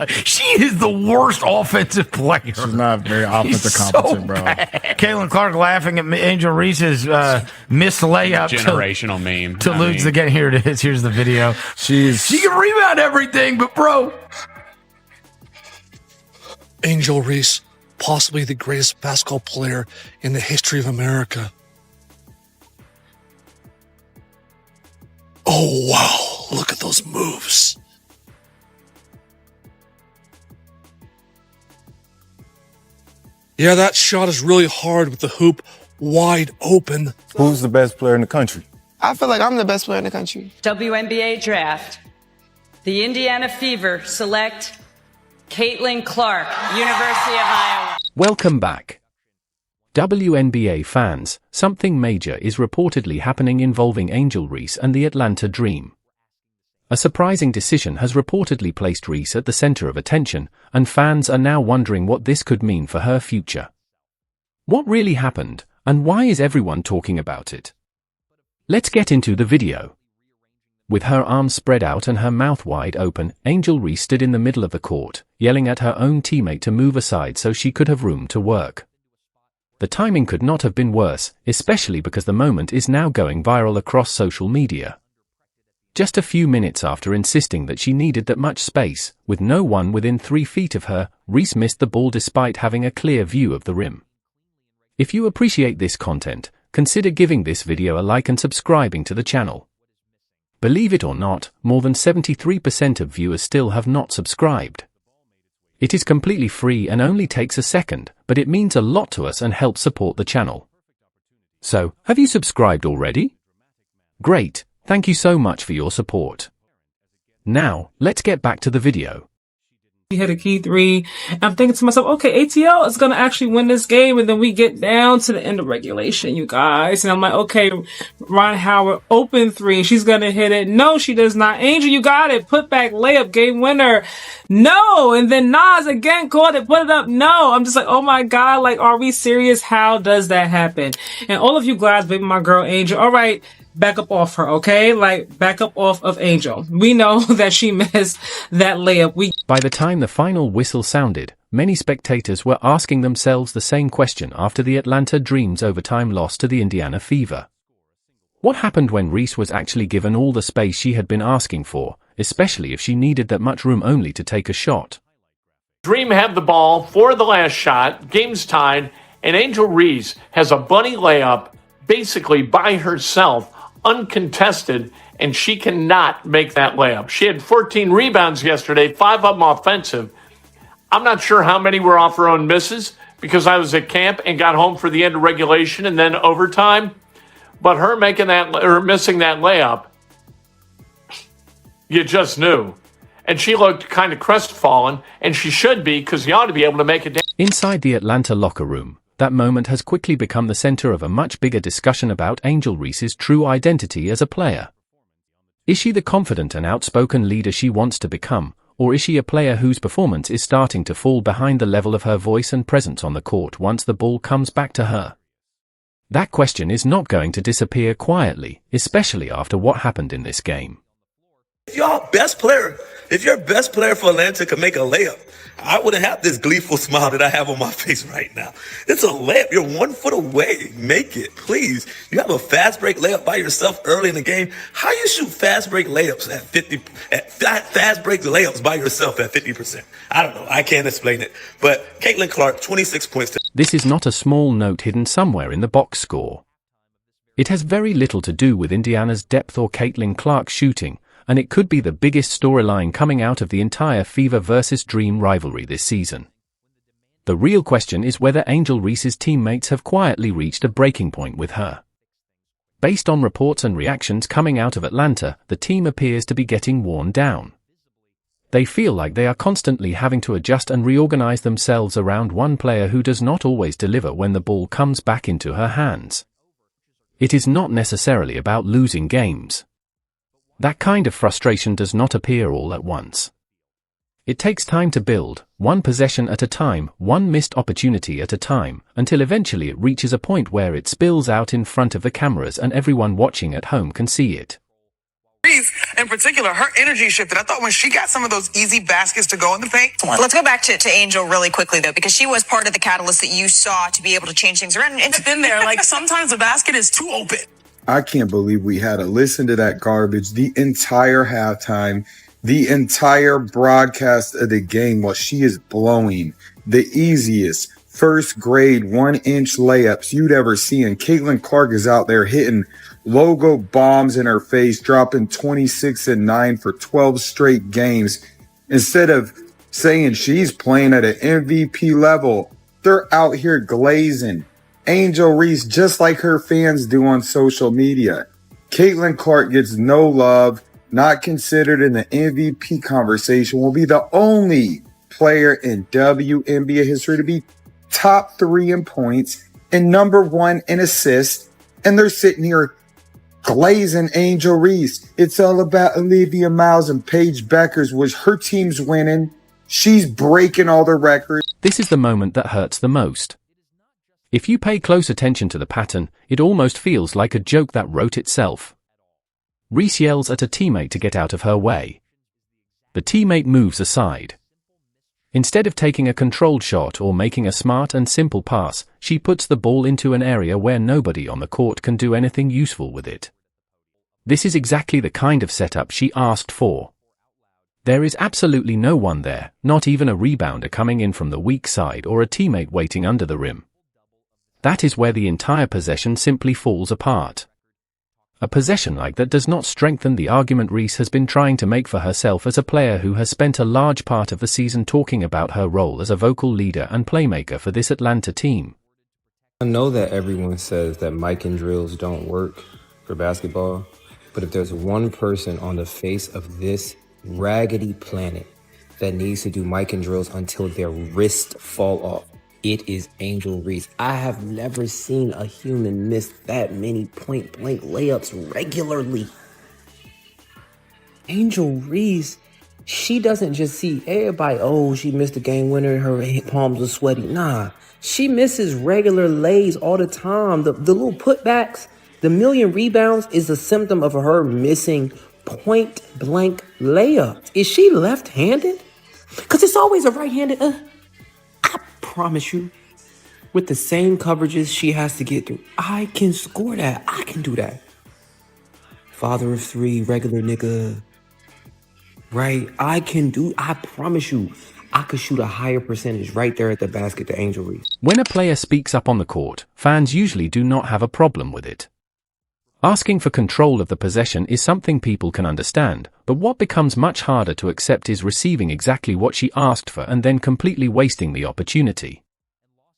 She is the worst offensive player. She's not very offensive competent, bro. Caitlin Clark laughing at Angel Reese's missed layup. Generational meme. To lose the game. Here it is. Here's the video. She can rebound everything, but bro. Angel Reese, possibly the greatest basketball player in the history of America. Oh, wow. Look at those moves. Yeah, that shot is really hard with the hoop wide open. Who's the best player in the country? I feel like I'm the best player in the country. WNBA draft. The Indiana Fever select Caitlin Clark, University of Iowa. Welcome back. WNBA fans, something major is reportedly happening involving Angel Reese and the Atlanta Dream. A surprising decision has reportedly placed Reese at the center of attention, and fans are now wondering what this could mean for her future. What really happened, and why is everyone talking about it? Let's get into the video. With her arms spread out and her mouth wide open, Angel Reese stood in the middle of the court, yelling at her own teammate to move aside so she could have room to work. The timing could not have been worse, especially because the moment is now going viral across social media. Just a few minutes after insisting that she needed that much space, with no one within 3 feet of her, Reese missed the ball despite having a clear view of the rim. If you appreciate this content, consider giving this video a like and subscribing to the channel. Believe it or not, more than 73% of viewers still have not subscribed. It is completely free and only takes a second, but it means a lot to us and helps support the channel. So, have you subscribed already? Great, thank you so much for your support. Now, let's get back to the video. He hit a key three. I'm thinking to myself, okay, ATL is going to actually win this game. And then we get down to the end of regulation, you guys. And I'm like, okay, Ron Howard, open three. She's going to hit it. No, she does not. Angel, you got it. Put back layup, game winner. No. And then Nas again caught it, put it up. No. I'm just like, oh my God, like, are we serious? How does that happen? And all of you guys, baby, my girl Angel, all right, back up off her, okay? Like, back up off of Angel. We know that she missed that layup. By the time the final whistle sounded, many spectators were asking themselves the same question after the Atlanta Dream's overtime loss to the Indiana Fever. What happened when Reese was actually given all the space she had been asking for, especially if she needed that much room only to take a shot? Dream had the ball for the last shot, game's tied, and Angel Reese has a bunny layup basically by herself, uncontested, and she cannot make that layup. She had 14 rebounds yesterday, 5 of them offensive. I'm not sure how many were off her own misses because I was at camp and got home for the end of regulation and then overtime. But her making that or missing that layup, you just knew. And she looked kind of crestfallen, and she should be because you ought to be able to make it down. Inside the Atlanta locker room, that moment has quickly become the center of a much bigger discussion about Angel Reese's true identity as a player. Is she the confident and outspoken leader she wants to become, or is she a player whose performance is starting to fall behind the level of her voice and presence on the court once the ball comes back to her? That question is not going to disappear quietly, especially after what happened in this game. If your best player for Atlanta could make a layup, I wouldn't have this gleeful smile that I have on my face right now. It's a layup. You're 1 foot away. Make it, please. You have a fast break layup by yourself early in the game. How you shoot fast break layups fast break layups by yourself at 50%? I don't know. I can't explain it. But Caitlin Clark, 26 points. This is not a small note hidden somewhere in the box score. It has very little to do with Indiana's depth or Caitlin Clark's shooting, and it could be the biggest storyline coming out of the entire Fever versus Dream rivalry this season. The real question is whether Angel Reese's teammates have quietly reached a breaking point with her. Based on reports and reactions coming out of Atlanta, the team appears to be getting worn down. They feel like they are constantly having to adjust and reorganize themselves around one player who does not always deliver when the ball comes back into her hands. It is not necessarily about losing games. That kind of frustration does not appear all at once. It takes time to build, one possession at a time, one missed opportunity at a time, until eventually it reaches a point where it spills out in front of the cameras and everyone watching at home can see it. Reese, in particular, her energy shifted. I thought when she got some of those easy baskets to go in the paint. Let's go back to Angel really quickly, though, because she was part of the catalyst that you saw to be able to change things around. And It's been there. Like, sometimes the basket is too open. I can't believe we had to listen to that garbage the entire halftime, the entire broadcast of the game while she is blowing the easiest first grade 1-inch layups you'd ever see. And Caitlin Clark is out there hitting logo bombs in her face, dropping 26 and 9 for 12 straight games. Instead of saying she's playing at an MVP level, they're out here glazing Angel Reese just like her fans do on social media. Caitlin Clark gets no love, not considered in the MVP conversation, will be the only player in WNBA history to be top 3 in points and number 1 in assists. And they're sitting here glazing Angel Reese. It's all about Olivia Miles and Paige Beckers, which her team's winning. She's breaking all the records. This is the moment that hurts the most. If you pay close attention to the pattern, it almost feels like a joke that wrote itself. Reese yells at a teammate to get out of her way. The teammate moves aside. Instead of taking a controlled shot or making a smart and simple pass, she puts the ball into an area where nobody on the court can do anything useful with it. This is exactly the kind of setup she asked for. There is absolutely no one there, not even a rebounder coming in from the weak side or a teammate waiting under the rim. That is where the entire possession simply falls apart. A possession like that does not strengthen the argument Reese has been trying to make for herself as a player who has spent a large part of the season talking about her role as a vocal leader and playmaker for this Atlanta team. I know that everyone says that mic and drills don't work for basketball, but if there's one person on the face of this raggedy planet that needs to do mic and drills until their wrists fall off, it is Angel Reese. I have never seen a human miss that many point-blank layups regularly. Angel Reese, she doesn't just see everybody, oh, she missed a game winner, her palms are sweaty. Nah, she misses regular lays all the time. The little putbacks, the million rebounds is a symptom of her missing point-blank layups. Is she left-handed? Because it's always a right-handed, I promise you, with the same coverages she has to get through, I can score that. I can do that. Father of 3, regular nigga. Right? I promise you, I could shoot a higher percentage right there at the basket to Angel Reese. When a player speaks up on the court, fans usually do not have a problem with it. Asking for control of the possession is something people can understand, but what becomes much harder to accept is receiving exactly what she asked for and then completely wasting the opportunity.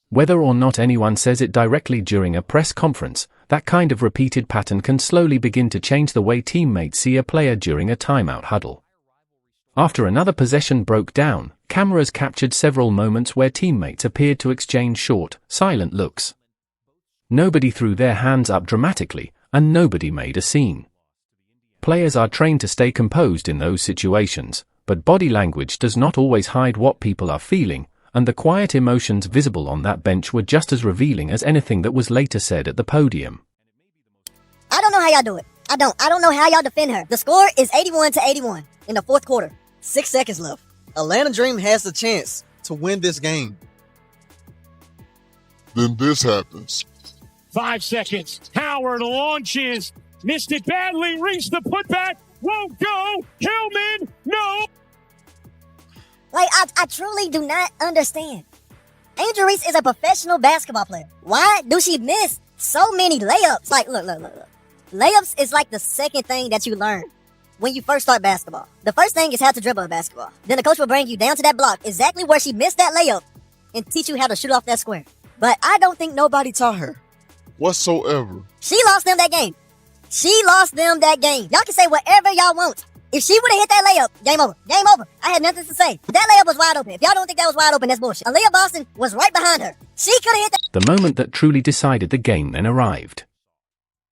Whether or not anyone says it directly during a press conference, that kind of repeated pattern can slowly begin to change the way teammates see a player during a timeout huddle. After another possession broke down, cameras captured several moments where teammates appeared to exchange short, silent looks. Nobody threw their hands up dramatically, and nobody made a scene. Players are trained to stay composed in those situations, but body language does not always hide what people are feeling, and the quiet emotions visible on that bench were just as revealing as anything that was later said at the podium. I don't know how y'all do it. I don't know how y'all defend her. The score is 81-81 in the fourth quarter. 6 seconds left. Atlanta Dream has the chance to win this game. Then this happens. 5 seconds. Howard launches. Missed it badly. Reese the putback. Won't go. Hillman. No. Like, I truly do not understand. Angel Reese is a professional basketball player. Why do she miss so many layups? Like, look. Layups is like the second thing that you learn when you first start basketball. The first thing is how to dribble a basketball. Then the coach will bring you down to that block, exactly where she missed that layup, and teach you how to shoot off that square. But I don't think nobody taught her. Whatsoever. She lost them that game. Y'all can say whatever y'all want. If she would have hit that layup, game over. Game over. I had nothing to say. That layup was wide open. If y'all don't think that was wide open, that's bullshit. Aaliyah Boston was right behind her. She could have hit that. The moment that truly decided the game then arrived.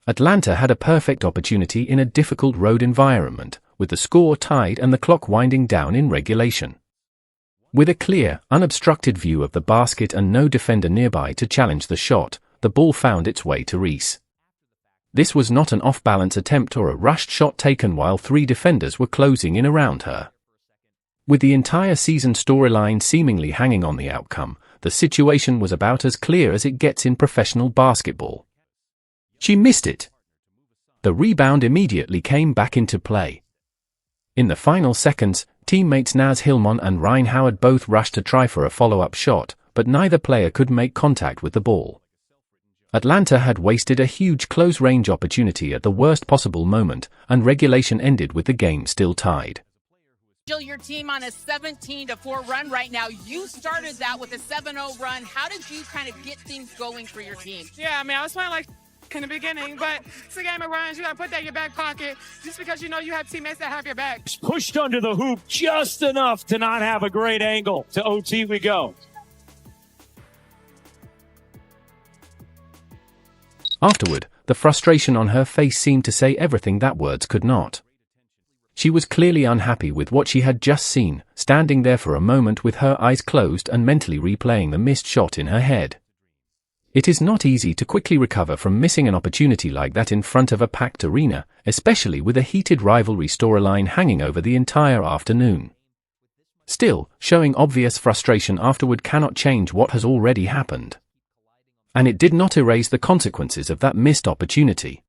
Atlanta had a perfect opportunity in a difficult road environment, with the score tied and the clock winding down in regulation. With a clear, unobstructed view of the basket and no defender nearby to challenge the shot, the ball found its way to Reese. This was not an off-balance attempt or a rushed shot taken while 3 defenders were closing in around her. With the entire season storyline seemingly hanging on the outcome, the situation was about as clear as it gets in professional basketball. She missed it. The rebound immediately came back into play. In the final seconds, teammates Naz Hillman and Ryan Howard both rushed to try for a follow-up shot, but neither player could make contact with the ball. Atlanta had wasted a huge close-range opportunity at the worst possible moment, and regulation ended with the game still tied. Your team on a 17-4 run right now. You started that with a 7-0 run. How did you kind of get things going for your team? Yeah, I mean, I was playing like in the beginning, but it's a game of runs. You got to put that in your back pocket just because you know you have teammates that have your back. Pushed under the hoop just enough to not have a great angle. To OT we go. Afterward, the frustration on her face seemed to say everything that words could not. She was clearly unhappy with what she had just seen, standing there for a moment with her eyes closed and mentally replaying the missed shot in her head. It is not easy to quickly recover from missing an opportunity like that in front of a packed arena, especially with a heated rivalry storyline hanging over the entire afternoon. Still, showing obvious frustration afterward cannot change what has already happened. And it did not erase the consequences of that missed opportunity.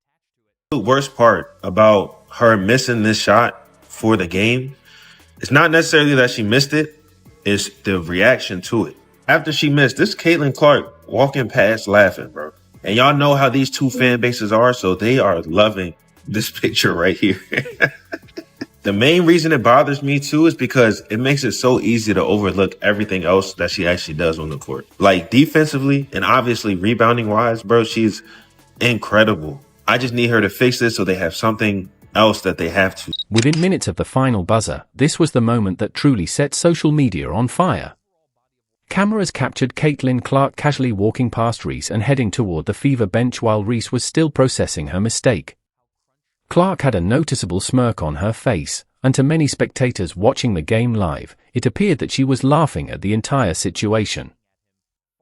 The worst part about her missing this shot for the game, it's not necessarily that she missed it, it's the reaction to it. After she missed, this Caitlin Clark walking past laughing, bro. And y'all know how these two fan bases are, so they are loving this picture right here. The main reason it bothers me too is because it makes it so easy to overlook everything else that she actually does on the court. Like defensively and obviously rebounding wise, bro, she's incredible. I just need her to fix this so they have something else that they have to. Within minutes of the final buzzer, this was the moment that truly set social media on fire. Cameras captured Caitlin Clark casually walking past Reese and heading toward the Fever bench while Reese was still processing her mistake. Clark had a noticeable smirk on her face, and to many spectators watching the game live, it appeared that she was laughing at the entire situation.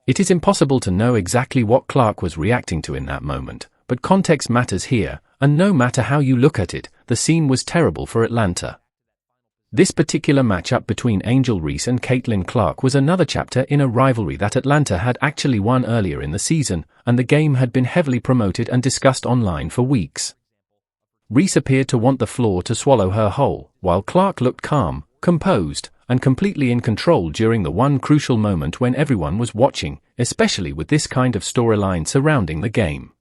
It is impossible to know exactly what Clark was reacting to in that moment, but context matters here, and no matter how you look at it, the scene was terrible for Atlanta. This particular matchup between Angel Reese and Caitlin Clark was another chapter in a rivalry that Atlanta had actually won earlier in the season, and the game had been heavily promoted and discussed online for weeks. Reese appeared to want the floor to swallow her whole, while Clark looked calm, composed, and completely in control during the one crucial moment when everyone was watching, especially with this kind of storyline surrounding the game.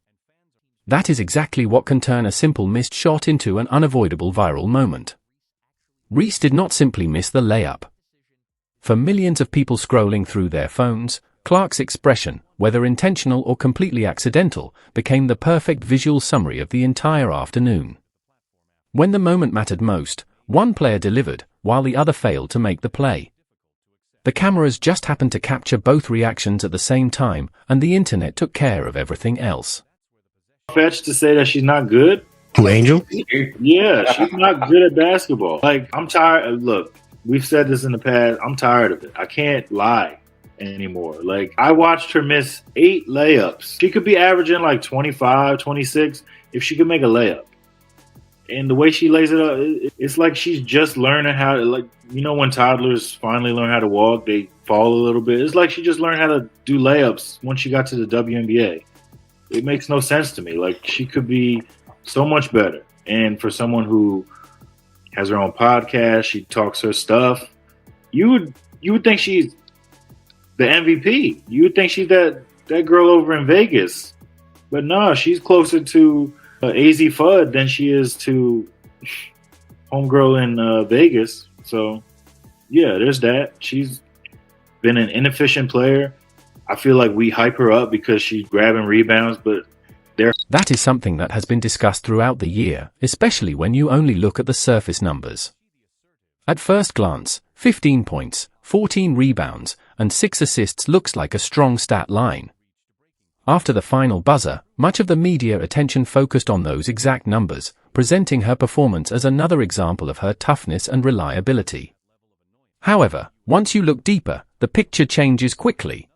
That is exactly what can turn a simple missed shot into an unavoidable viral moment. Reese did not simply miss the layup. For millions of people scrolling through their phones, Clark's expression, whether intentional or completely accidental, became the perfect visual summary of the entire afternoon. When the moment mattered most, one player delivered, while the other failed to make the play. The cameras just happened to capture both reactions at the same time, and the internet took care of everything else. Fetch to say that she's not good. Who, Angel? Yeah, she's not good at basketball. Like, I'm tired. Look, we've said this in the past. I'm tired of it. I can't lie anymore. Like, I watched her miss 8 layups. She could be averaging like 25, 26 if she could make a layup. And the way she lays it up, it's like she's just learning how to, like, you know, when toddlers finally learn how to walk, they fall a little bit. It's like she just learned how to do layups once she got to the WNBA. It makes no sense to me. Like, she could be so much better. And for someone who has her own podcast, she talks her stuff, you would think she's the MVP. You would think she's that girl over in Vegas. But no, she's closer to AZ Fudd than she is to homegirl in Vegas. So, yeah, there's that. She's been an inefficient player. I feel like we hype her up because she's grabbing rebounds, but that is something that has been discussed throughout the year, especially when you only look at the surface numbers. At first glance, 15 points, 14 rebounds, and 6 assists looks like a strong stat line. After the final buzzer, much of the media attention focused on those exact numbers, presenting her performance as another example of her toughness and reliability. However, once you look deeper, the picture changes quickly.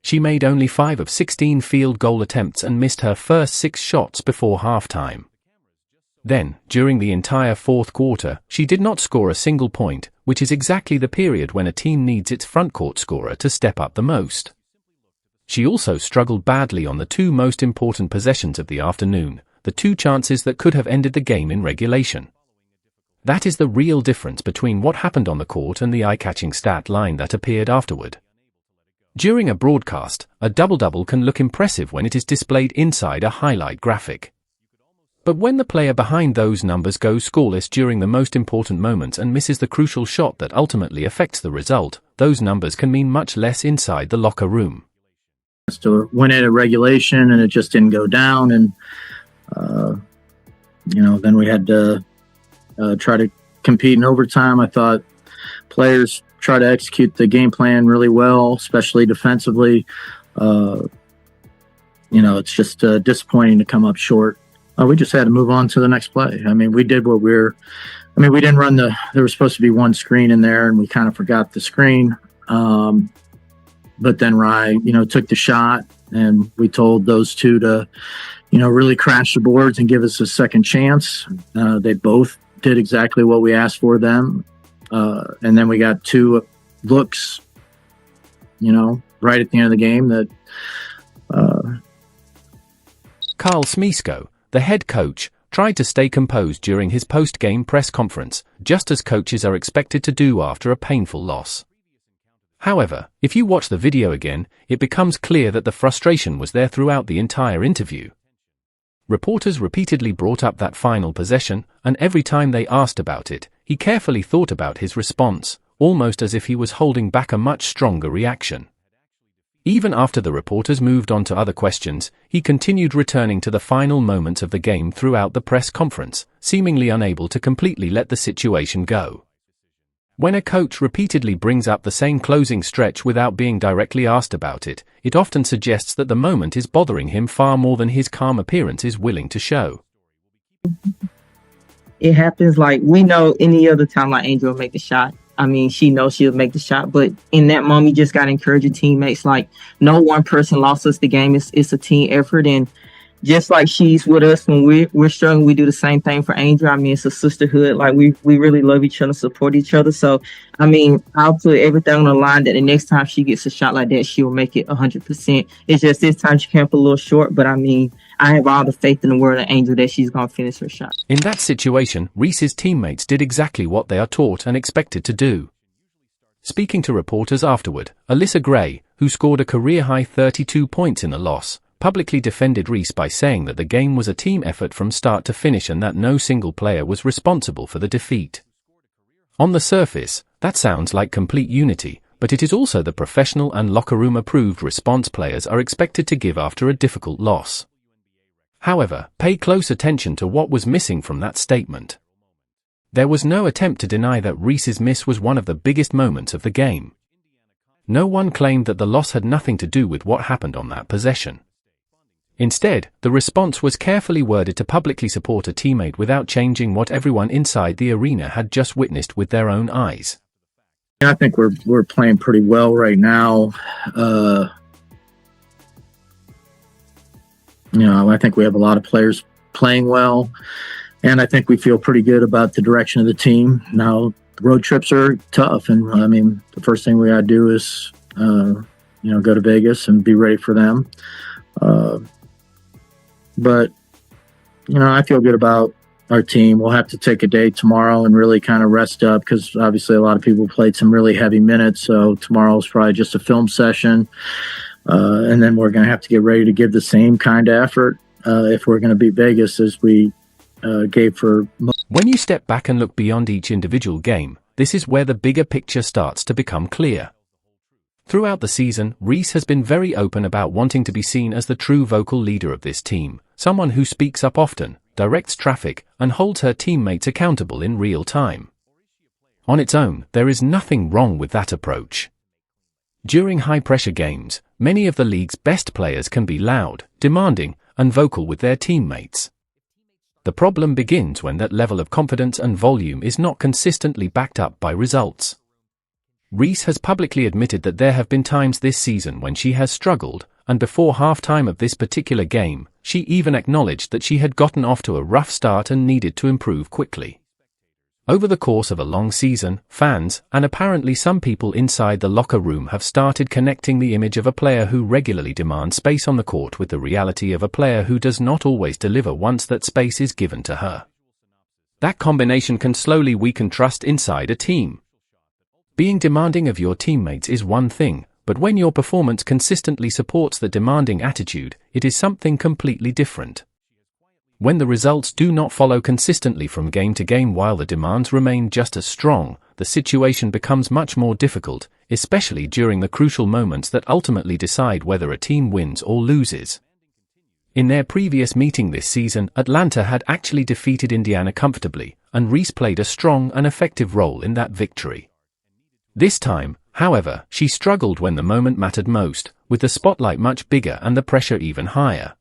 She made only 5 of 16 field goal attempts and missed her first 6 shots before halftime. Then, during the entire fourth quarter, she did not score a single point, which is exactly the period when a team needs its frontcourt scorer to step up the most. She also struggled badly on the 2 most important possessions of the afternoon, the 2 chances that could have ended the game in regulation. That is the real difference between what happened on the court and the eye-catching stat line that appeared afterward. During a broadcast, a double-double can look impressive when it is displayed inside a highlight graphic. But when the player behind those numbers goes scoreless during the most important moments and misses the crucial shot that ultimately affects the result, those numbers can mean much less inside the locker room. To win it at regulation, and it just didn't go down, and then we had to try to compete in overtime. I thought players try to execute the game plan really well, especially defensively. It's just disappointing to come up short. We just had to move on to the next play. I mean, we did what we didn't run there was supposed to be 1 screen in there, and we kind of forgot the screen. But then Rye, took the shot, and we told those 2 to, really crash the boards and give us a second chance. They both did exactly what we asked for them. And then we got 2 looks, right at the end of the game that. Carl Smisko, the head coach, tried to stay composed during his post-game press conference, just as coaches are expected to do after a painful loss. However, if you watch the video again, it becomes clear that the frustration was there throughout the entire interview. Reporters repeatedly brought up that final possession, and every time they asked about it, he carefully thought about his response, almost as if he was holding back a much stronger reaction. Even after the reporters moved on to other questions, he continued returning to the final moments of the game throughout the press conference, seemingly unable to completely let the situation go. When a coach repeatedly brings up the same closing stretch without being directly asked about it, it often suggests that the moment is bothering him far more than his calm appearance is willing to show. It happens like we know any other time like Angel will make the shot. I mean, she knows she'll make the shot, but in that moment, you just got to encourage your teammates. Like, no one person lost us the game. It's a team effort. And just like she's with us when we're struggling, we do the same thing for Angel. I mean, it's a sisterhood. Like, we really love each other, support each other. So, I mean, I'll put everything on the line that the next time she gets a shot like that, she will make it 100%. It's just this time she came up a little short, but I mean, I have all the faith in the world of Angel that she's going to finish her shot. In that situation, Reese's teammates did exactly what they are taught and expected to do. Speaking to reporters afterward, Alyssa Gray, who scored a career-high 32 points in the loss, publicly defended Reese by saying that the game was a team effort from start to finish and that no single player was responsible for the defeat. On the surface, that sounds like complete unity, but it is also the professional and locker room approved response players are expected to give after a difficult loss. However, pay close attention to what was missing from that statement. There was no attempt to deny that Reese's miss was one of the biggest moments of the game. No one claimed that the loss had nothing to do with what happened on that possession. Instead, the response was carefully worded to publicly support a teammate without changing what everyone inside the arena had just witnessed with their own eyes. I think we're playing pretty well right now. I think we have a lot of players playing well, and I think we feel pretty good about the direction of the team. Now, road trips are tough, and I mean, the first thing we got to do is, go to Vegas and be ready for them. But I feel good about our team. We'll have to take a day tomorrow and really kind of rest up because obviously a lot of people played some really heavy minutes. So tomorrow's probably just a film session. And then we're going to have to get ready to give the same kind of effort if we're going to beat Vegas as we gave for. When you step back and look beyond each individual game, this is where the bigger picture starts to become clear. Throughout the season, Reese has been very open about wanting to be seen as the true vocal leader of this team, someone who speaks up often, directs traffic, and holds her teammates accountable in real time. On its own, there is nothing wrong with that approach. During high-pressure games, many of the league's best players can be loud, demanding, and vocal with their teammates. The problem begins when that level of confidence and volume is not consistently backed up by results. Reese has publicly admitted that there have been times this season when she has struggled, and before halftime of this particular game, she even acknowledged that she had gotten off to a rough start and needed to improve quickly. Over the course of a long season, fans, and apparently some people inside the locker room have started connecting the image of a player who regularly demands space on the court with the reality of a player who does not always deliver once that space is given to her. That combination can slowly weaken trust inside a team. Being demanding of your teammates is one thing, but when your performance consistently supports the demanding attitude, it is something completely different. When the results do not follow consistently from game to game while the demands remain just as strong, the situation becomes much more difficult, especially during the crucial moments that ultimately decide whether a team wins or loses. In their previous meeting this season, Atlanta had actually defeated Indiana comfortably, and Reese played a strong and effective role in that victory. This time, however, she struggled when the moment mattered most, with the spotlight much bigger and the pressure even higher.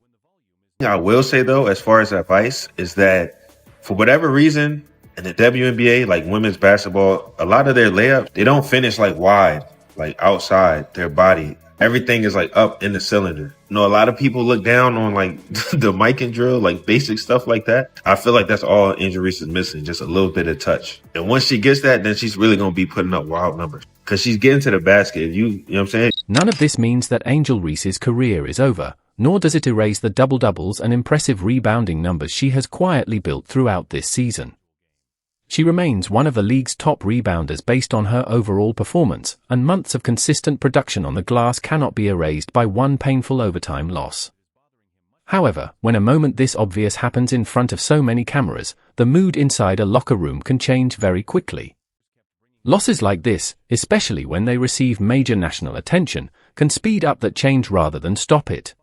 I will say, though, as far as advice, is that for whatever reason, in the WNBA, like women's basketball, a lot of their layups, they don't finish like wide, like outside their body. Everything is like up in the cylinder. You know, a lot of people look down on like the mic and drill, like basic stuff like that. I feel like that's all Angel Reese is missing, just a little bit of touch. And once she gets that, then she's really going to be putting up wild numbers because she's getting to the basket. You know what I'm saying? None of this means that Angel Reese's career is over, nor does it erase the double-doubles and impressive rebounding numbers she has quietly built throughout this season. She remains one of the league's top rebounders based on her overall performance, and months of consistent production on the glass cannot be erased by one painful overtime loss. However, when a moment this obvious happens in front of so many cameras, the mood inside a locker room can change very quickly. Losses like this, especially when they receive major national attention, can speed up that change rather than stop it.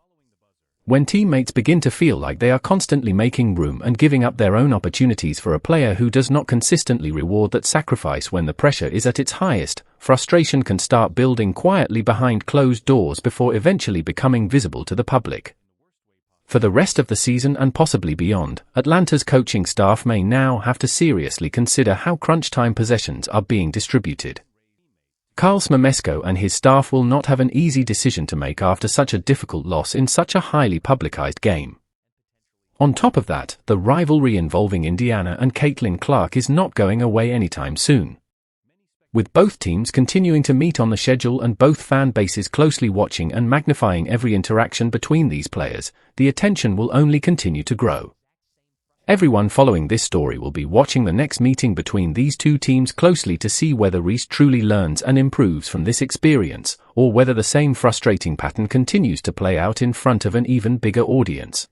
When teammates begin to feel like they are constantly making room and giving up their own opportunities for a player who does not consistently reward that sacrifice when the pressure is at its highest, frustration can start building quietly behind closed doors before eventually becoming visible to the public. For the rest of the season and possibly beyond, Atlanta's coaching staff may now have to seriously consider how crunch time possessions are being distributed. Carl Smomesko and his staff will not have an easy decision to make after such a difficult loss in such a highly publicized game. On top of that, the rivalry involving Indiana and Caitlin Clark is not going away anytime soon. With both teams continuing to meet on the schedule and both fan bases closely watching and magnifying every interaction between these players, the attention will only continue to grow. Everyone following this story will be watching the next meeting between these two teams closely to see whether Reese truly learns and improves from this experience, or whether the same frustrating pattern continues to play out in front of an even bigger audience.